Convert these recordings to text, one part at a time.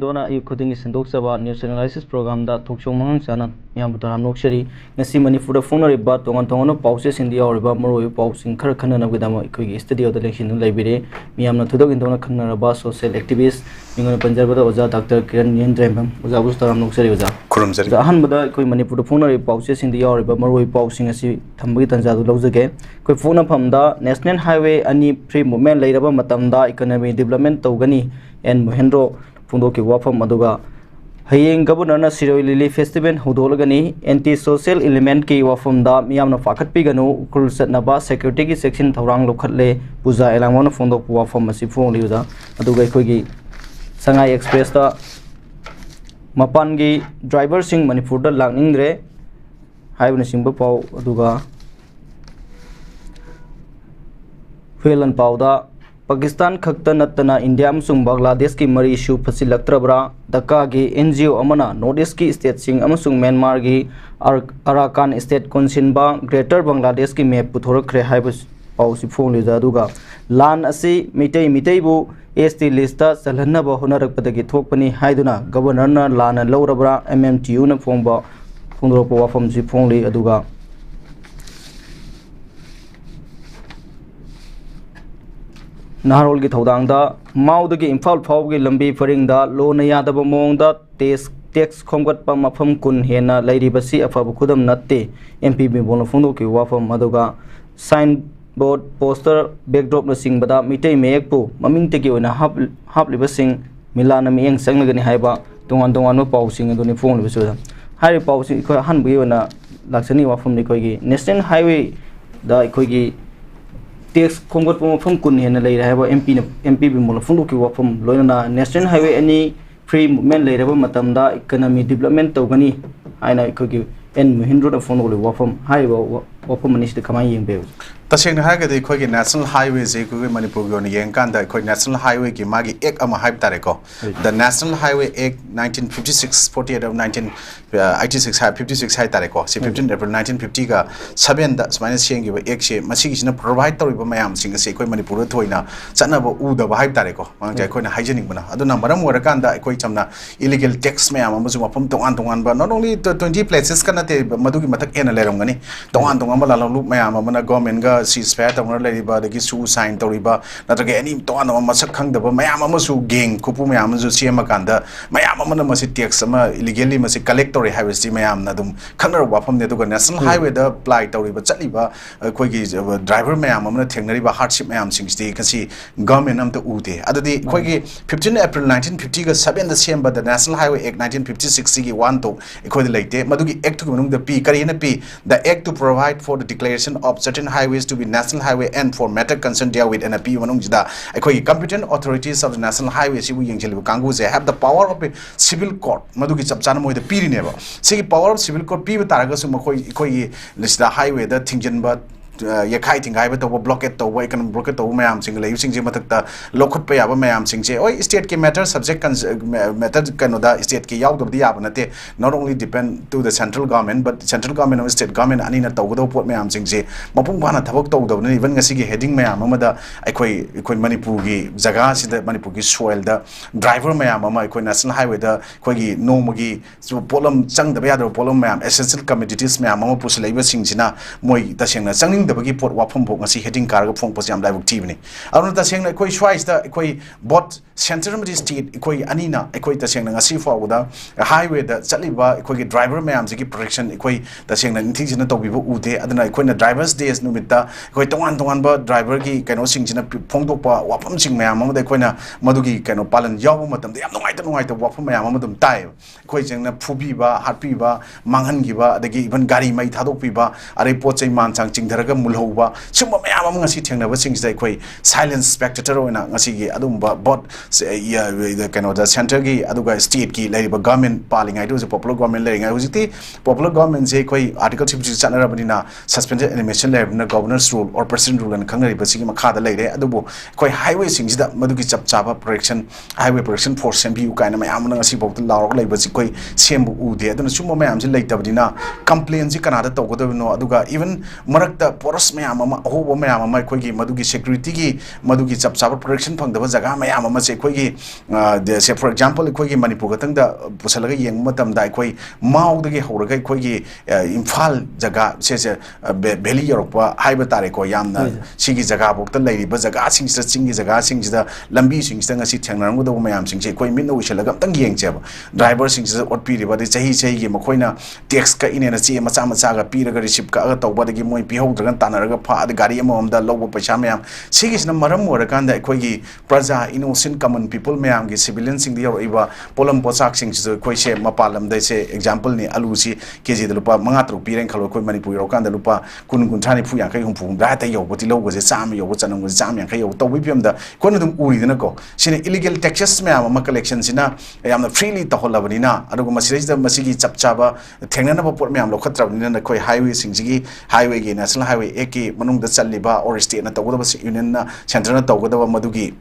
Hindona Kuki Sendoksawa News Analysis Program da Thokchom Mangangcha Yambuta Nokshari Nasi Manipur phone riba tongan tongan pauses in the riba moro pausing Karakana Vidama Kuki studio the election library Miyamna Tudok Indona Kanaraba social activist Ningan Punjab Oza Dr. KIRAN YENDREMBAM Uzabusta Noksari Uza Kurumzari the Hanbada Kui Manipur phone pauses in the riba moro pausing as Tambitanza Lozake Kui phone Pamda National Highway any free movement later Matamda economic development Togani and Mohendro Pundoki Wafam Maduga Haying Governor Siro Lily Festival Hudolagani anti-social element ki wafam da Miyamna Fakat Pigano Kurusat Naba Security Section Taurang Lokale Puza Elamona Fundo Wafam Masifong Liuza Aduga Kogi Sangai Express da Mapangi driver sing Manipur da Langingre Highway Simba Pau Aduga Phelan Pauda Pakistan khakta natana India amsung Bangladesh ki mari issue phasilaktrabra Dhaka gi NGO amana Northeast ki state sing amsung Myanmar gi Arakan state konsinba Greater Bangladesh ki map puthorakre haibus pausi phone liza duga lan asi mitei bu ST lista salhanna ba honarakpadagi thokpani haiduna governor na lana lawrabra MMTU na phongba phongropo wafam si phongli aduga Naharol ki Thodangda, Maudagi Imphal Pawgi Lambi Faringda, Lona Yadaba Monda, Tex Combat Pamafam Kun Hena, Lady Basi Afabukudam Nate, MPB Bonafundo ki Wafam Maduga, signboard, poster, backdrop na sing bada, Mitei Meekpo, Maming Teki on a hub libasing, Milana Miang Sangagani Haiba, Dongan Pausing and Donifon Visuda. Harry Pausing Hanbi on a Laxani Wafam Nikogi, National Highway, the Ikogi. Tex Combat from Kun and later have MP Molafunduki from Loyana National Highway any free movement later Matamda economy development Togani Aina Kogi and Mahindra Fonoli Wafam High Wafam Minister Kamaying Bill. Tashing Hagadi Kogi National Highways Manipur Yankanda Koi National Highway Magi Ek Ama Hype Tareko. The National Highway Act 1956 48 of 1986 56 High Tareko. 15 April 1950 ga 7 da minus Shangi Ek Machine provide Toriba Mayam Sing Sequoia Manipur Toina Sanaba Uda Hype Tareko. Manga Koi hygienic Mana. Aduna Maram Warakanda Koitamna illegal tax Mayam Muzumapum to Antongan, but not only 20 places Kanate Madugi Matak and Lerongani. Don't Antongamala Loop Mayam government ceasefire to Ladiba, the Gisu sign to Riba, not again any Tono Masakang, the Mayamasu gang, Kupu Mayamazu, Siamakanda, Mayamana Masitiak, some illegally Masi collectory highways, Mayam Nadum, Kanara Wapam, the National Highway, the Plight to Riba Chaliba, Quiggy driver Mayamana, Teneriba hardship Mayam sings, you can see government to Ude. Other day, Quiggy 15 April 1950, 7 the same, but the National Highway Act 1956 1 to equate Madugi Act to the P, Karina P, the Act to provide for the declaration of certain highways to be National Highway and for matter concerned there with NP Manungida. Competent authorities of the National Highway have the power of a civil court. Maduki Chapchano the Piri never. See power of civil court P with Taragasumakoi list the highway that Tingan but Yakaiting I but over blockade to wake and block it to Mayam single using Jimataka local pay up Mayam sing say, oh, state can matter, subject method Canada, state key out of the Abanate, not only depend to the central government, but the central government of state government and in a Togo Port Mayam sing say, Mapumana Tabok, even a Sigi heading Mayam, Mamada, Equi Manipugi, Zagas, the Manipugi soil, the driver Mayam, Equi National Highway, the Quagi, Nomugi, so Polum, Sang the other Polum Mayam, essential communities Mayam, Pusilava Singina, Moi, Tashing, Sanging the Bagi Port Wapum, Masi heading cargo from Posiam Live TV. I don't saying that Quay Schweiz, the Equi bought Central State, Equi Anina, Equi the Sang Asifa with a highway that Saliba, Equi driver Mayam, Ziki protection, Equi the Sang and Tijan to Ude, and then I quit the driver's days, Numita, Equi to one but driver Gi, Cano sing in a Pondopa, Wapum Sing Mayam, the Quina, Madugi, Cano Palan Yawamatum, they have no idea why the Wapum Mayamatum time, Quaking the Pubiba, Harpiba, Mangangiba, the even Gari Mai Tadopiba, a report saying Mansang Ching Mulhova, some Mayamanga sitting never sings like way silent spectator in Asigi Adumba, but the kind of the center gi Aduga state key lady government paling I do a popular government laying I was it popular government say article 50 Sanarabina suspended animation level in the governor's rule or president rule and Kangari Basigi Makada lady Adubo quite highway sings that Maduki Chapa protection highway protection force MPU kind of Mayamanga Sibo the law like Basicoi Sembu Ude, then Sumo Mayams late Tabdina complaints Canada Togo no Aduga even Marakta porous mayam ama ahoba mayam ama akhoi madugi security gi madugi chap chap protection phangdaba jaga mayam ama se akhoi gi se for example akhoi gi manipur gatang da pusalaga yeng matam da akhoi mau dagi horaga akhoi gi imphal jaga se valley yorokpa haiba tare ko yamna sigi jaga bokta leiriba jaga sing sa chingi jaga sing da lambi sing sa ngasi thengnarang do mayam sing se akhoi minna wisalaga tang yeng cheba driver sing sa otpi riba de chahi chahi gi makoina tax ka inena chi macha macha ga piraga receipt ka ga tawba de gi moi pihau dragan tanaraga pha de gari amam da lobo paisa mayam sigi sna maram orakan da akhoi gi praja innocent common people mayam gi civilian sing di iba polam pochak sing se akhoi se mapalam de se example ni alu si kg de lupa manga tru pireng khalo akhoi manipur rokan da lupa kun thani phu yang kai hum phu da ta yo boti logo se cham yo chanang jam yang kai yo to bipyam da kon dum uri dena ko sine illegal taxes mayam ma collection sina yamna freely to holabani na adugo masiri da masigi chapchaba thengnana ba pot mayam lokhatrabni na akhoi highway sing gi highway gi national highway eki manung da chaliba or state na tawda union na center na tawda madugi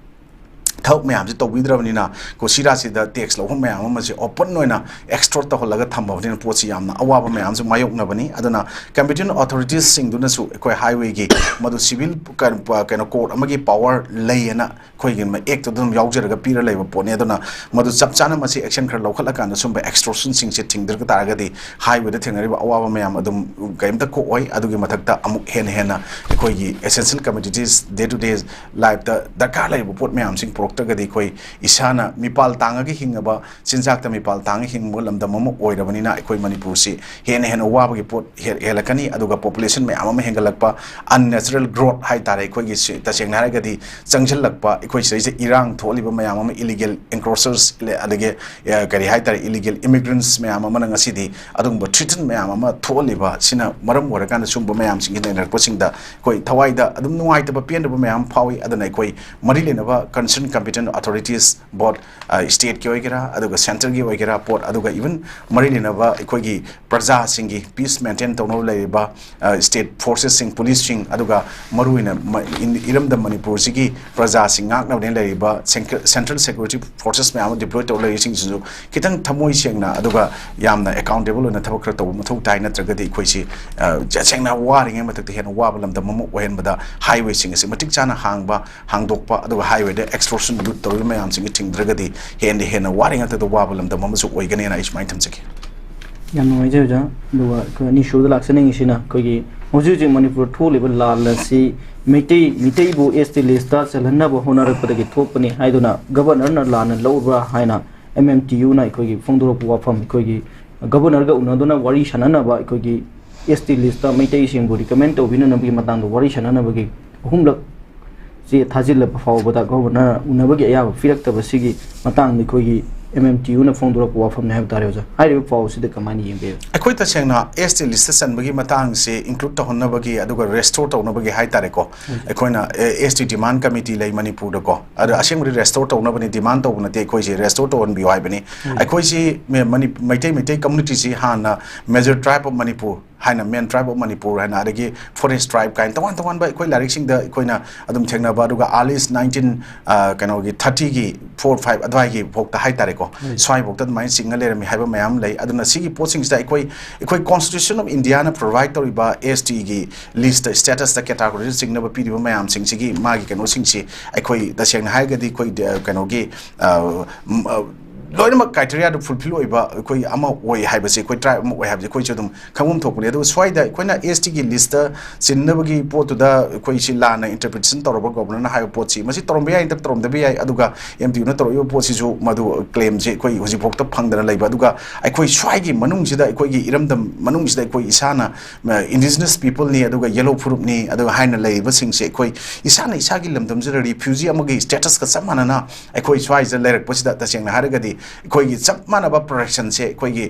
thok mayam se tawbidrabni na ko sira si da tax lo mayam ma se open noina extra to holaga thambawni pochi yamna awaba mayam se mayok na bani aduna competent authorities sing duna su ko highway gi madu civil kan court amagi power layena khoi gi ma act dum yaujaraga pira leba pone aduna madu chapchana ma se action khar lokhala kan sum ba extortion sing se thingdir ka taraga di highway da thenari ba awaba mayam adum kaimta ko oi adugi mathakta amuk hena khoi gi essential commodities day to day life da dakar leba pot mayam sing tagadi koi isana mipal tanga gi hingaba sinjak ta mipal tanga hing molam da momo oirabani na koi manipur si hen waba gi pot helakani aduga population me amama hengalakpa unnatural growth hai tare koi gi ta seng nara gadi changjal lakpa koi sei se irang tholi ba mayam ama illegal encroachers adage gari hai tare illegal immigrants me amama na ngasi di adung ba treated me amama tholi ba sina maram wara kan sum ba mayam sing ne rak posing da koi thawai da adum nuai ta ba pian da ba mayam phawi adana koi mari le na ba concern competent authorities board state ki oigera aduga center gi oigera port aduga even marilina ba ikoi gi praja singi peace maintain tono leiba state forces sing police sing aduga maruina iram da manipur sigi praja sing ngak na den leiba central security forces me am deploy to lei sing su kitang thamoi sengna aduga yamna accountable na thabak kra to mathau tai na tragadi ikoi si sengna waring ma tak hen wabalam da momo ohen bada highway sing se matik chana hangba hangdokpa aduga highway de extortion du to mayam sing ting dragadi hen waring at the wabalam da mamasu oigane na is maintam cheki yam no je ja do ko ni show da laksaning isina ko gi hoju je manipur thole ba la si mitei bu st list ta chalhanna ba honar padagi thopani haiduna governor na lana lawra haina mmtu na ko gi phongdoro pu wafam ko gi governor ga unaduna wari shanana ba ko gi st list ta mitei sing bu recommend to bina na bi matang do wari shanana ba gi humlak si thajil ba fawbada governor unabagi ayab firakta sigi matang ni kogi mmtu na phongdora ko wafam ne habtare ja hai paw si de kamani yembe akhoi ta sengna st list san bagi matang se include to honna bagi aduga restore to na bagi hai tare ko akhoina st demand committee lai manipur da ko ada asem restore to na bani demand to na te khoi se restore to on bi wai bani akhoi si maitai community si hana major tribe of manipur haina main tribe of manipur haina adagi forest tribe kain tawan ba koi larik sing da koina adum thengna ba duga alis 19 kano gi 30 gi 4 5 adwai gi phok ta hai tare ko swai phok ta mai singa le mi haiba mayam lai aduna sigi posting da koi constitution of india na provide to ba st gi list status da category sing na ba pidi ba mayam sing sigi ma gi kano sing si koi da seng hai ga di koi kano gi loina criteria do fulfill oiba koi ama oi haibase koi try ama oi habje koi chodum khangum thokuni adu swaida koina st gi list sinnabagi pot da koi si lana interpretation toroba governor na hayo pot si masi torombe ya intak torom da bi ai aduga mtu na toro yo pot si ju madu claim je koi hoji phokta phangdana leiba aduga ai koi swai gi manung sida koi gi iramdam manung sida koi isana indigenous people ni aduga yellow fruit ni aduga haina leiba sing se koi isana isagi lamdam jera refugee amagi status ka samana na ai koi swai je lerak posida ta sengna haragadi koi gi chap mana ba protection se koi gi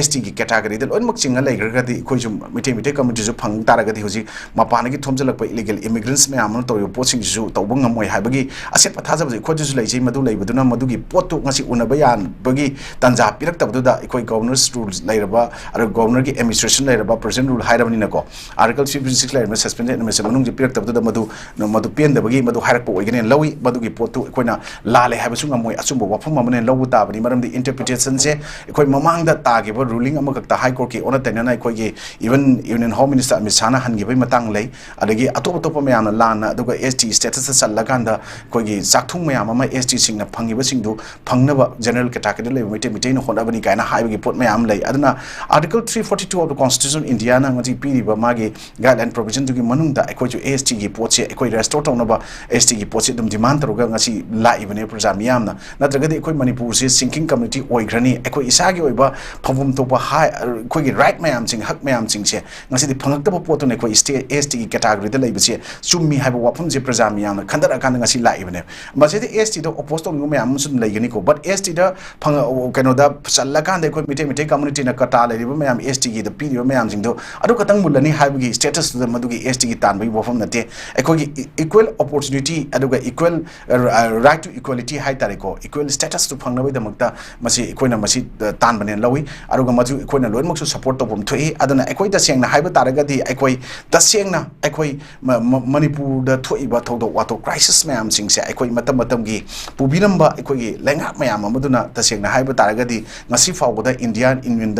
st gi category de loin mak chinga lai gra di koi jum mite community ju phang tara ga di hoji mapana gi thomjalak pa illegal immigrants me amon to yo poching ju to bung ngam moi ha bagi aset patha ja ji khoju ju lai ji madu lai baduna madu gi pot tu ngasi una bayan bagi tanja pirak tab du da koi governors rules lai raba ar governor gi administration lai raba president rule hairabani na ko article 56 lai ma suspended na se manung ji pirak tab du da madu pen da bagi madu hairak po igene lawi madu gi pot tu koi na la le ha ba su ngam moi asumbo wafam ma ne lawu ta bani ꯇꯥꯕꯅꯤ ꯃꯔꯝꯗꯤ ꯏꯟꯇꯔꯄ꯭ꯔꯤꯇꯦꯁꯟꯁꯦ ꯑꯩꯈꯣꯏ ꯃꯃꯥꯡꯗ ꯇꯥꯈꯤꯕ ruling ꯑꯃꯈꯛꯇ ꯍꯥꯏ ꯀꯣꯔꯠꯀꯤ ꯑꯣꯟꯅ ꯇꯩꯅꯅ ꯑꯩꯈꯣꯏꯒꯤ even union home minister Amit ꯁꯥꯍꯅ ꯍꯟꯈꯤꯕꯒꯤ ꯃꯇꯥꯡ ꯂꯩ ꯑꯗꯒꯤ ꯑꯇꯣꯞꯄ ꯃꯌꯥꯝꯅ ꯂꯥꯟꯅ ꯑꯗꯨꯒ ST ꯁ꯭ꯇꯦꯇꯁꯇ ꯆꯜꯂꯀꯥꯟꯗ ꯑꯩꯈꯣꯏꯒꯤ ꯆꯥꯛꯊꯨꯡ ꯃꯌꯥꯝ ꯑꯃ ST ꯁꯤꯡꯅ ꯐꯪꯉꯤꯕꯁꯤꯡꯗꯨ ꯐꯪꯅꯕ ꯖꯦꯅꯔꯦꯜ ꯀꯦꯇꯥꯒꯣꯔꯤꯗ ꯂꯩꯕ ꯃꯩꯇꯩꯅ ꯍꯣꯠꯅꯕꯅꯤ ꯀꯥꯏꯅ ꯍꯥꯏꯕꯒꯤ ꯄꯣꯠ ꯃꯌꯥꯝ ꯂꯩ ꯑꯗꯨꯅ article 342 of the Constitution India ngati piriba magi guideline provision dugi manungda aikoi ju AST gi potse aikoi restore tawnaba AST gi potse dum demand taruga ngasi laibane praja miyamna natragadi aikoi Manipur se sinking community oigrani aikoi isagi oiba phomum topa hai aikoi gi right mayam sing hak mayam sing se ngasi di phangakta pot ne aikoi state AST gi category da laibase chummi haiba wapum je praja miyamna khandara kan ngasi laibane masidi AST do opposed to mayam sun laigani ko but AST da phang kano da challa kan aikoi mite community na kata mayam ST gi the period mayam sing do adu katang mulani haibagi status the madugi ST gi tan bai wafam nate ekogi equal opportunity aduga equal right to equality hai tareko equal status to phangna bai damakta masi ekoina masi tan bane lawi aduga maju ekoina loin maksu support to bom thoi adana ekoi da sengna haiba taragadi ekoi da sengna ekoi Manipur da thoi ba thodo wato crisis mayam sing se ekoi matam gi pubiramba ekoi lenga mayam amaduna da sengna haiba taragadi ngasi fawda Indian Union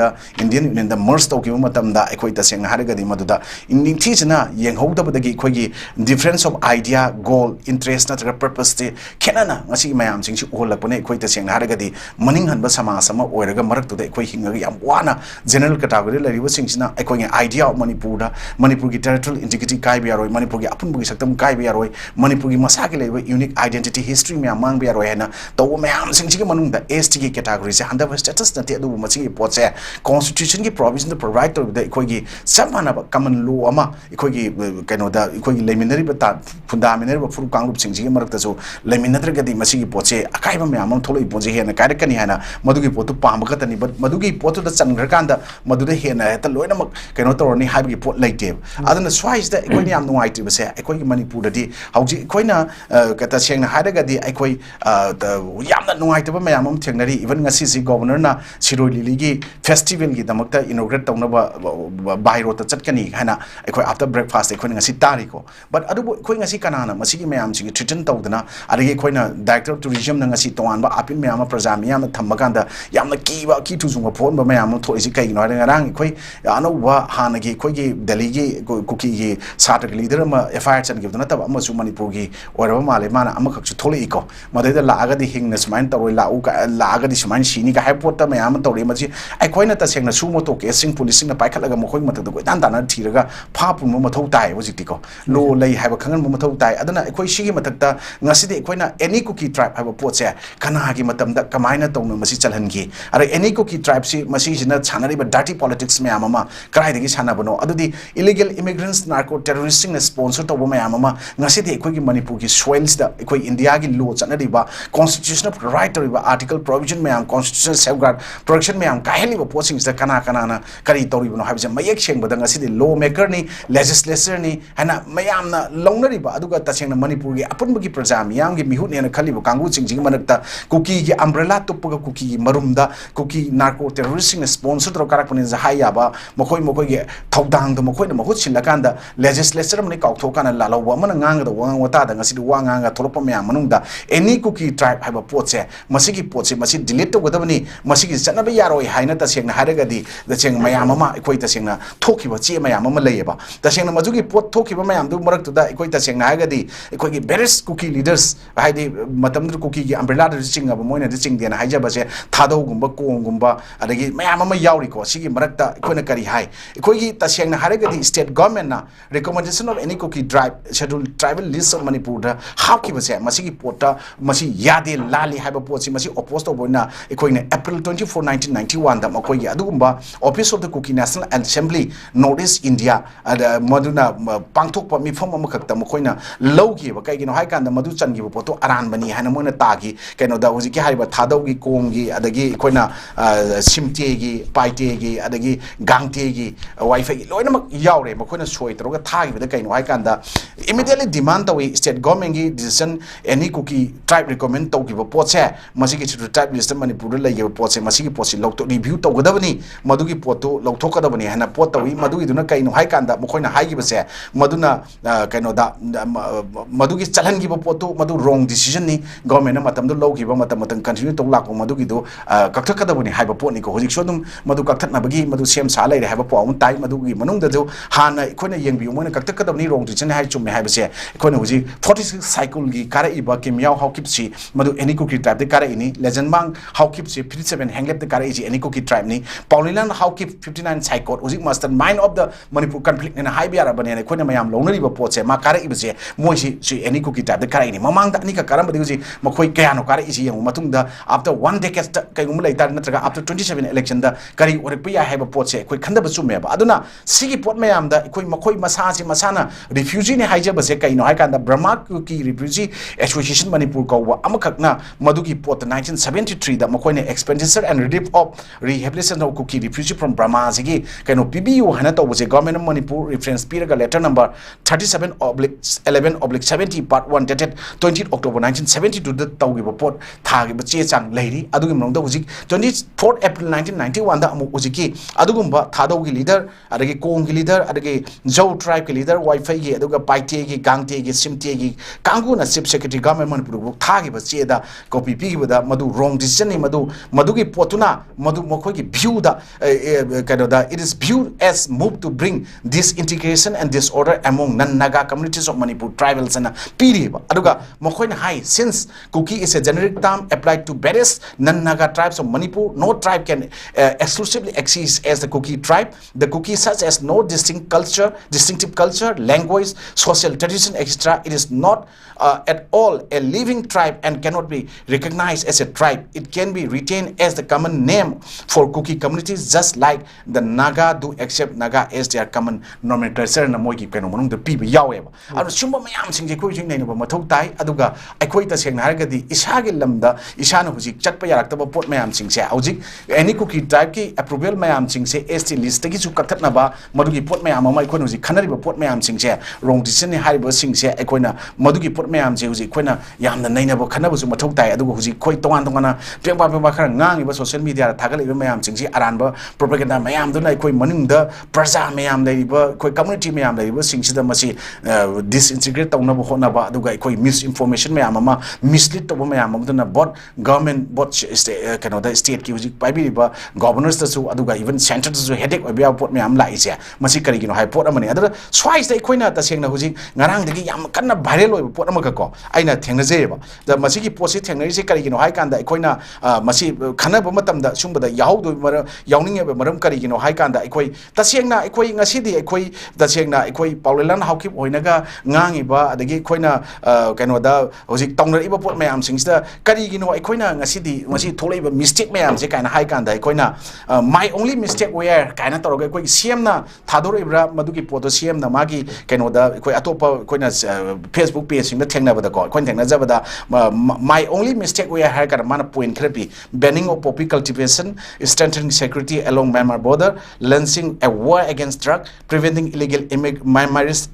da merge tawkiba matamda ekoi taseng haragadi maduda ningthijna yenghowdabadagi ekoi difference of idea goal interest natra purpose te khenana ngasi mayam singsi olakpane ekoi taseng haragadi maning hanba samas ama oiraga maraktuda ekoi hingaga yam wana general category lariba singsina ekoi idea of Manipur gi territorial integrity kai biaroi Manipur gi apunbugi saktam kai biaroi Manipur gi masaki leba unique identity history myam mang biaroi hena taw mayam singsi gi manungda ST gi category se handa status nate adu masi potse constitution ki provision to provide to the equigi samana common law ama equigi kano da equigi leminary but fundamental furu kangrup singji marakta so leminatra gadi masi poche akaiba myamam tholo ipoje hena kaidakani hana madugi potu pambakatani but madugi potu da changrakanda maduda hena heta loina mak kano torni habi pot laite adana swise da equigi am nuaiti base equigi Manipur da di hauji equina kata sengna hadagadi equigi yamna nuaitaba myamam thengnari even ngasi si governor na siroi lili festival gi damakta inaugurate tawnaba bairo ta chatkani hana ekoi after breakfast ekoi ngasi tariko but adu ekoi ngasi kanana masigi mayam sigi threaten tawdana adagi ekoi na director of tourism na ngasi towanba apin mayam praja mayam thammaganda yamna kiba ki thujunga phon ba mayam thoisi kai no rang ekoi anauba hanagi ekoi gi delhi gi Kuki gi satak leader ma FIR chan gi dana tab amasu Manipur gi oraba male mana amakhak chu thole iko madai la aga di hingna smain tawoi la u ka la aga di smain sini ka hypota mayam tawri maji aikoina ta sengna sumo to kesing policing na paikalaga mokoi matada ko dan dana thiraga phapun mo mathau tai hojitiko lo lei haiba khangan mo mathau tai adana ekoi sigi matakta ngaside ekoina any Kuki tribe haiba potse kana gi matamda kamaina tawna masi chalhangi ara any Kuki tribe si masi jina chanari ba dirty politics me amama krai degi sana bano adudi illegal immigrants narco terroristing na sponsor to me amama ngaside ekoi gi Manipur gi soils da ekoi India gi law chanari ba constitutional right to ba article provision me am constitutional safeguard protection me am kaheli ba posing da kana na kari tori bano habje mayek sheng badang asidi lawmaker ni legislator ni hana mayam na longnari ba aduga taseng na Manipur gi apun bagi praja miyam gi mihut ne na khali ba kangu ching jing manakta Kuki gi umbrella tupga Kuki gi marumda Kuki narco terroristing sponsor tro karak puni zahaya ba mokoi gi thodang do mokoi na mahut silakanda legislator mani kaukthok kana lalawa man ngang da wang wata da ngasidi wanga nga tholopa miyam manungda any Kuki tribe haiba potse masigi potse masi delete to godabani masigi chanabe yaroi haina taseng na haragadi the cheng mayam ama ekoi taseng na thokiba che mayam ama leyeba taseng na majugi pot thokiba mayam du marak tu da ekoi taseng na hagadi ekoi gi various Kuki leaders haidi matam du Kuki gi umbrella du ching aba moina du ching den haija ba se thado gumba kong gumba adagi mayam ama yauri ko sigi marak ta ekoi na kari hai ekoi gi taseng na haragadi state government na recommendation of any Kuki tribe scheduled tribal list of Manipur da haki ba se masigi pota masi yade lali haiba pot si masi opposed to boina ekoi na April 24 1991 da makoi gi adugumba Office of the Kuki National Assembly Northeast India maduna pangthokpa mifam amakakta mokoina lowgi ba kaigino haikanda madu changi ba poto aran bani hana moina tagi kaino da hojiki haiba thadawgi komgi adagi koina simte gi paite gi adagi gangte gi wifi gi loina mak yaure mokoina soi troga thagi ba kaino haikanda immediately demand tawi state government gi decision any Kuki tribe recommend tawgi ba potse masigi tribe list Manipur la ye potse masigi potse lokto review tawgadabani madugi poto lawthokadabani hana pot tawi madugi duna kaino haikanda mokoina haigibase maduna kaino da madugi chalhangiba poto madu wrong decision ni government na matam do lawgiba matam continue to lakpa madugi do kakthakadabani haiba potni ko hojik sodum madu kakthaknabagi madu sem sa leire haiba paw tai madugi manungda jo hana ikhoina yengbi moina kakthakadabni wrong decision hai chumme haiba se ikhoina hojik 46 cycle gi kara iba kimyau haukipsi madu any Kuki tribe de kara ini legend mang haukipsi 57 hanglep de kara iji any Kuki tribe ni paulilan haukip 59 cycle hojik master mind of the Manipur conflict in haiba yara bane ikhoina mayam lonari ba pot se ma kara iba se moi si any Kuki tribe de kara ini mamang da ni ka karam badi hojik makhoi kayano kara iji yang matung da after one decade kai gum lai tar natraga after 27 election da kari orik ya haiba pot se khoi khanda ba chume ba aduna sigi pot mayam da khoi makhoi masa si masana refugee ne haija ba se kai no hai kan da Brahma Kuki refugee association Manipur ko wa amakakna madugi pot 1973 da makhoi ne expenditure and relief of rehabilitation of Kuki refugee from Brahma sigi kai no PBU hana to se government of Manipur reference piraga letter number 37/11/70 part 1 dated 20 October 1972 da tawgi ba pot thagi ba che chang leiri adugi mong da hujik 24 April 1991 da amu hujiki adugumba thadawgi leader adagi konggi leader adagi Zhou tribe ki leader wifi gi aduga paite gi gangte gi simte gi kangu na chief secretary government Manipur thagi ba che da copy pi gi da madu wrong decision ni madugi potuna madu mokhoi gi view da kind of it is viewed as move to bring this integration and disorder among non-Naga communities of Manipur tribals and piri ba aduga mokhoi na high since Kuki is a generic term applied to various non-Naga tribes of Manipur. No tribe can exclusively exist as the Kuki tribe. The Kuki such as no distinctive culture, language, social tradition, etc. It is not at all a living tribe and cannot be recognized as a tribe. It can be retained as the common name for Kuki communities, just like the Naga do accept Naga as their common nomenclature. Na moi ki kano manung the people yawe ba. Adu sumba mayam sing je koi jing nei no ba mathau tai aduga aikoi ta seng har ga di isagi lamda isana hujik chatpa yarak ta ba pot mayam sing se hujik any Kuki tribe ki approval mayam sing se ST list ki su kathat na ba madugi pot mayam ma ikoi hujik khanari ba pot mayam sing se wrong decision ni hai ba sing se ikoi na madugi pot mayam se hujik ikoi na yam na nei na ba khana ba su mathau tai aduga hujik khoi tongan na pengba khara ngang ba social media thagal iba mayam sing se aran ba propaganda mayam du na ikoi maning da praja mayam lai ba ikoi community mayam lai ba sing se da masi disintegrate tawna ba hona ba aduga ikoi misinformation mayam ma mislead to ba mayam ma na bot government bot the state ki hujik pai bi ba governors ta su aduga even center ta su headache oi ba pot mayam lai se masi kari gino hai pot amani adara swais dai khoina ta sengna hujik ngarang dagi yam kanna viral oi pot amaka ko aina thengna je ba da masi ki pot se thengna se kari gino hai kan da khoina masi khana ba matam da sumba da yahu do yawning ba maram kari gino hai kan da khoi ta sengna khoi ngasi di khoi ta sengna khoi paulelan haukip hoina ga ngangi ba adagi khoina kaino da hujik tongna iba pot mayam singsta kari gino khoina ngasi di masi tholai ba mistake mayam se kaina hai kan da khoina my only mistake where kaina toroga khoi CM na thador ibra madugi poto CM na magi kaino da khoi atopa khoina Facebook page sing da thengna ba da ko khoin thengna jaba da my only mistake where hai kan mana point therapy banning of poppy cultivation, strengthening security along Myanmar border, launching a war against drug, preventing illegal Myanmarese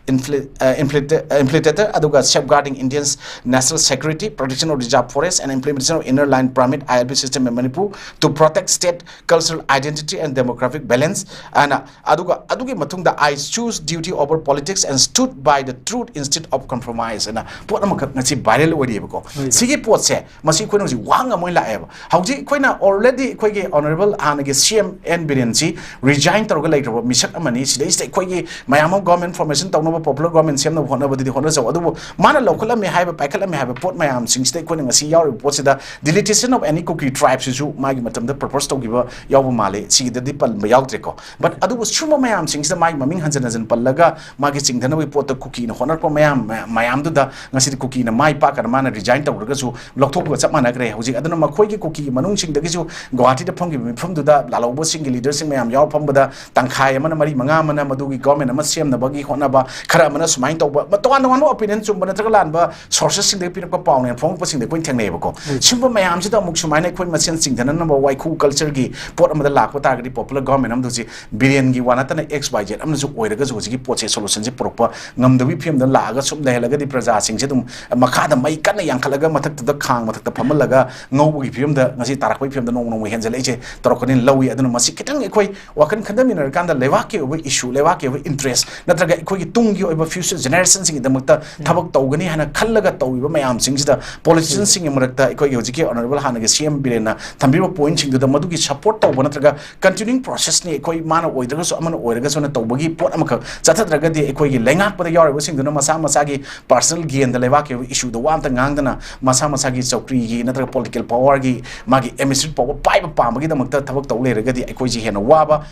infiltrator aduga safeguarding Indians national security, protection of reserve forests and implementation of inner line permit ILP system in Manipur to protect state cultural identity and demographic balance and adugi matungda I choose duty over politics and stood by the truth instead of compromise and pot amakak ngasi viral odi ba ko sigi pot se masi khoina ji wanga moi la eba hauji khoina already khoige honorable hanage CM and Birensi resign toroga laitro misak amani sidai state khoige mayam government formation tawna popular government sem na hona badi hona so adu mana local me haiba paikala me haiba pot mayam sing state khoina ngasi yaw report sida deletion of any Kuki tribes su magi matam da purpose to give yaw male sigi da dipal yaw treko but adu suma mayam sing sida magi maming hanjan pallaga magi chingthana we pot Kuki na honor ko mayam du da ngasi Kuki na mai pa kana mana resign tawra su lokthop ga chap mana gre hauji aduna makhoi gi Kuki manung sing da gi su Guwahati da phom gi phom du da lalobo sing gi leader sing mayam yaw phom da tangkhai mana mari manga mana madu gi government ama sem na bagi hona ba khara mana sumain tawba toan opinion chum bana tragalan ba sources sing de pin ko paw ne phom sing de point thengne ba ko simba mayam si da muk sumain khoi masen sing thana number waiku culture gi pot amada lakpa ta gi popular government am du ji billion gi wana ta na XYZ am ju oiraga ju ji pot se solution ji propa ngam da wi phim da la ga sum da helaga di praja sing se dum makha da mai kan yang khalaga mathak da khang mathak da phamalaga ngau gi phim da ngasi tarak wi phim da nong nong wi henjale je torokanin lawi aduna masi kitang khoi wakan khandam in kan da lewa ke wi issue lewa ke wi interest natraga khoi gi tung gi oba future generation sing da makta thabak tawgani hana khallaga tawiba mayam sing da politicians sing marakta khoi ꯑꯩꯈꯣꯏꯒꯤ ꯍꯧꯖꯤꯛꯀꯤ honourable ꯍꯥꯟꯅꯒꯤ CM ꯕꯤꯔꯦꯟꯅ ꯊꯝꯕꯤꯕ ꯄꯣꯏꯟꯠꯁꯤꯡꯗꯨꯗ ꯃꯗꯨꯒꯤ support ꯇꯧꯕ ꯅꯠꯇ꯭ꯔꯒ ꯀꯟꯇꯤꯅ꯭ꯌꯨꯏꯡ ꯄ꯭ꯔꯣꯁꯦꯁꯅꯤ ꯑꯩꯈꯣꯏ ꯃꯥꯅ ꯑꯣꯏꯗ꯭ꯔꯒꯁꯨ ꯑꯃꯅ ꯑꯣꯏꯔꯒꯁꯨꯅ ꯇꯧꯕꯒꯤ ꯄꯣꯠ ꯑꯃꯈꯛ ꯆꯠꯊꯗ꯭ꯔꯒꯗꯤ ꯑꯩꯈꯣꯏꯒꯤ ꯂꯩꯉꯥꯛꯄꯗ ꯌꯥꯎꯔꯤꯕꯁꯤꯡꯗꯨꯅ ꯃꯁꯥ ꯃꯁꯥꯒꯤ ꯄꯥꯔꯁꯣꯅꯦꯜ ꯒꯦꯟꯗ ꯂꯩꯕꯥꯛꯀꯤ ꯏꯁꯨꯗ ꯋꯥ ꯑꯝꯇ ꯉꯥꯡꯗꯅ ꯃꯁꯥ ꯃꯁꯥꯒꯤ ꯆꯧꯀ꯭ꯔꯤꯒꯤ ꯅꯠꯇ꯭ꯔꯒ ꯄꯣꯂꯤꯇꯤꯀꯦꯜ ꯄꯥꯋꯔꯒꯤ ꯃꯥꯒꯤ ꯑꯦꯗꯃꯤꯅꯤꯁꯇ꯭ꯔꯦꯇꯤቭ ꯄꯥꯋꯔ ꯄꯥꯏꯕ ꯄꯥꯝꯕꯒꯤꯗꯃꯛꯇ ꯊꯕꯛ ꯇꯧ ꯂꯩꯔꯒꯗꯤ ꯑꯩꯈꯣꯏꯁꯤ ꯍꯦꯟꯅ ꯋꯥꯕ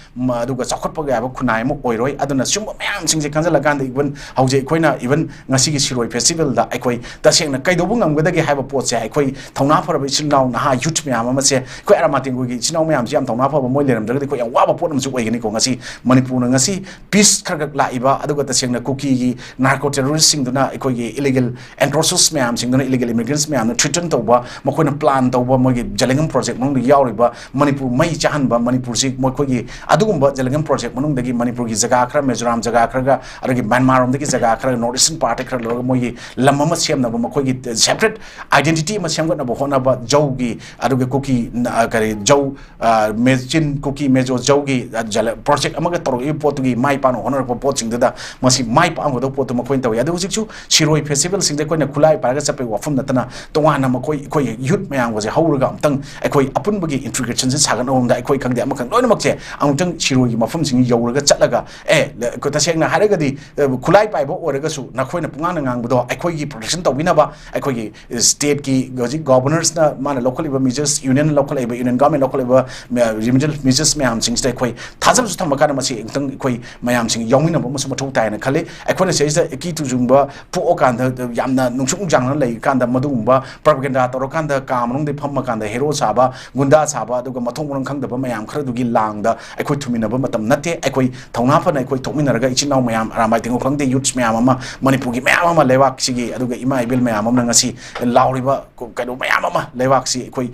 ꯑꯗꯨꯒ ꯆꯥꯎꯈꯠꯄ ꯌꯥꯕ ꯈꯨꯟꯅꯥꯏ ꯑꯃ ꯑꯣꯏꯔꯣꯏ ꯑꯗꯨꯅ ꯁꯤꯒꯨꯝꯕ ꯃꯌꯥꯝꯁꯤꯡꯁꯦ ꯈꯟꯖꯤꯜꯂꯀꯥꯟꯗ ꯏꯚꯟ ꯍꯧꯖꯤꯛ ꯑꯩꯈꯣꯏꯅ ꯏꯚꯟ ꯉꯁꯤꯒꯤ ꯁꯤꯔꯣꯏ ꯐꯦꯁꯇꯤꯚꯦꯜꯗ ꯑꯩꯈꯣই ꯇꯁꯦꯡꯅ ꯀꯩꯗꯧꯕ ꯉꯝꯒꯗꯒꯦ ꯍꯥꯏꯕ ꯄꯣꯠꯁꯦ ꯑꯩꯈꯣই ꯊꯧꯅꯥ ꯐꯔꯕ ꯏꯆꯤꯟ ꯏꯅꯥꯎ ꯅꯍꯥ ꯌꯨꯠ ꯃꯌꯥꯝ ꯑꯃꯁꯦ ꯑꯩꯈoi ꯑꯔꯥꯃꯥꯇꯦꯡꯒꯤ ꯏꯆꯤꯟ ꯏꯅꯥꯎ ꯃꯌꯥꯝꯁꯦ ꯌꯥꯝ ꯊꯧꯅꯥ ꯐꯕ ꯃꯣꯏ ꯂꯩꯔꯝꯗ꯭ꯔꯒꯗꯤ ꯑꯩꯈoi ꯌꯥꯝ ꯋꯥꯕ ꯄꯣꯠ ꯑꯃꯁꯨ ꯑꯣꯏꯒꯅꯤꯀꯣ ꯉꯁꯤ ꯃꯅꯤꯄꯨꯔꯅ ꯉꯁꯤ ꯄꯤꯁ ꯈꯔ ꯂꯥꯛꯏꯕ ꯑꯗꯨꯒ ꯇꯁꯦꯡꯅ ꯀꯨꯀꯤꯒꯤ ꯅꯥꯔꯀꯣ ꯇꯦꯔꯣꯔꯤꯁꯁꯤꯡꯗꯨꯅ ꯑꯩꯈꯣꯏꯒꯤ ꯏꯂꯤꯒꯦꯜ ꯑꯦꯟꯀ꯭ꯔꯣꯆꯦꯁ ꯃꯌꯥꯝꯁꯤꯡꯗꯨꯅ ꯏꯂꯤꯒꯦꯜ ꯏꯃꯤꯒ꯭ꯔꯦꯟꯠꯁ ꯃꯌꯥꯝꯅ ꯊ꯭ꯔꯤꯇꯟ ꯇꯧꯕ ꯃꯈꯣꯏꯅ ꯄ꯭ꯂꯥꯟ ꯇꯧꯕ ꯃꯣꯏꯒꯤ ꯖꯂꯦꯡꯉꯝ ꯄ꯭ꯔꯣꯖꯦꯛ ꯃꯅꯨꯡꯗ ꯌꯥꯎꯔꯤꯕ ꯃꯅꯤꯄꯨꯔ ꯃꯩ ꯆꯥꯍꯟꯕ ꯃꯅꯤꯄꯨꯔꯁꯤ ꯃꯈꯣꯏꯒꯤ ꯑꯗꯨꯒꯨꯝꯕ ꯖꯂꯦꯡꯉꯝ ꯄ꯭ꯔꯣꯖꯦꯛ ꯃꯅꯨꯡꯗꯒꯤ ꯃꯅꯤꯄꯨꯔꯒꯤ ꯖꯒꯥ ꯈꯔ ꯃꯤꯖꯣꯔꯥꯝ ꯖꯒꯥ ꯈꯔꯒ ꯑꯗꯒꯤ ꯃ꯭ꯌꯥꯟꯃꯥꯔꯔꯣꯝꯗꯒꯤ ꯖꯒꯥ ꯈꯔ ꯅꯣꯔꯠ ꯏꯁꯇꯔꯟ ꯄꯥꯔꯠꯇ ꯈꯔ ꯂꯧꯔꯒ ꯃꯣꯏꯒꯤ ꯂꯝ ꯑꯃ ꯁꯦꯝꯅꯕ ꯃꯈꯣꯏꯒꯤ ꯁꯦꯄꯔꯦꯠ आइडेंटिटी में सेमगत होना जौगी कुकी करी जौ मेचिन कुकी मेजो जौगी प्रोजेक्ट तौर पोतुगी माई पानो होनरप पोतसिंगदा मसी माई पांगदो पोतु मखोइन तवे अदु हुजिकसु सिरोय फेस्टिवल सिंगदे कोइना खुलाई पारगा चपे वफम नतना तोवाना मखोइ कोइ यूथ मयांग वजे हौरगा अमतंग अखोइ अपुनबगी इंटीग्रेशन से सागन होमदा अखोइ खंगदे अमखंग लोइनमकसे अमतंग सिरोय मफम सिंग यौरगा चटलगा को तसेंगना हारगदी खुलाई पाइबो ओरगसु नखोइना पुंगाना ngangbdo अखोइगी प्रोटेक्शन तौबिनाबा अखोइगी स्टेट की गजी गवर्नर्स ना माना लोकल इबा मेजर्स यूनियन लोकल इबा यूनियन गवर्नमेंट लोकल इबा रिमिडियल मेजर्स मयाम सिंग से अखोइ थाजब सु थमका मसी एकदम अखोइ मयाम सिंग यौमिना बम सु मथौ तायना खले अखोइना सेइस की तुजुंबा पोओ कांद यामना नुंसुंग जांगना लई कांद मदुंबा प्रोपेगेंडा तोरो कांद कामनुंग दे फम्मा कांद हेरो साबा गुंडा साबा दुगा मथौ मुरंग खंगदबा मयाम खर दुगी लांगदा अखोइ थुमिनबा मतम नते अखोइ थौना फना अखोइ थोमिनरगा इचिनाव मयाम रामाय तिंगो खंगदे यूथ्स मयाम अमा मणिपुरगी मयाम अमा लेवाक सिगी अदुगा इमा इबेल मयाम अमना ngasi लाउरिबा कनो मयाम अमा लेवाक सि अखोइ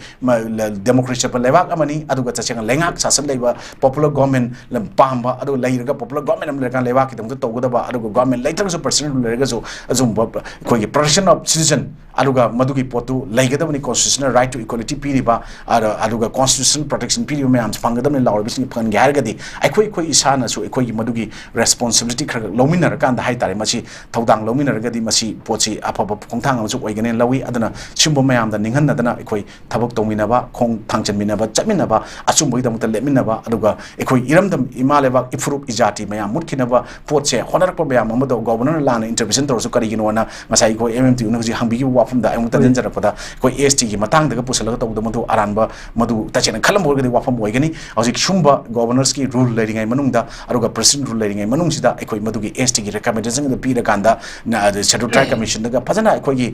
डेमोक्रेसी पर लेवाक अमनी अदुगा तसेंग लेंगाक सासन लेबा पॉपुलर गवर्नमेंट पांबा अदु लेइरगा पॉपुलर गवर्नमेंट अम लेका लेवाक किदम तौगदबा अदुगा गवर्नमेंट लेइतरसु पर्सनल लेरगसु अजुम अखोइ प्रोटेक्शन ऑफ सिटीजन अदुगा मदुगी पोतु लेगदबनी कॉन्स्टिट्यूशनल राइट टू इक्वालिटी पीरिबा अदुगा कॉन्स्टिट्यूशनल प्रोटेक्शन पीरिबा मयाम फंगदबनी लाउरबिसनि फंगे हारगदी अखोइ इसानासु अखोइ मदुगी रेस्पॉन्सिबिलिटी खर लौमिनर कांदा हाइ तारे मसी थौदांग लौमिनरगदी मसी पोची अफब खोंथांग अमसु ओइगने लवी अदना सिम्बो मयाम दा निंहनदना अखोइ थबक तौमिनबा खोंग थांचनमिनबा चमिनबा अचुम्बोइदमत लेमिनबा अदुगा अखोइ इरमदम इमालेबा इफुरुप इजाति मयाम मुटखिनबा पोचे होनरप मयाम अमदो गवर्नर लाना इंटरवेंशन तौरसु करिगिनोना मसाइ को एमएमटी उनहजि हंबिगी वाफमदा अमुत दंजरपदा कोइ एसटी की मतंगदगा पुसलगा तौदो मदु अरानबा मदु तचेन खलम बोरगदि वाफम ओइगनि हजिक सुम्बा गवर्नर्स की रूल लेरिंगाइ मनुंगदा अरुगा प्रेसिडेंट रूल लेरिंगाइ मनुंगसिदा अखोइ मदुगी एसटी की रिकमेंडेशन द पीरकांदा शेड्यूल ट्राइब कमीशन दगा फजना अखोइ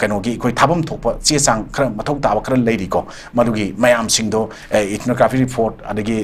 कनोगी अखोइ थाबम थोप चे चांग खर मथौ ताब खर लेरिको मदुगी मयाम सिंगदो इथनोग्राफी रिपोर्ट अदगी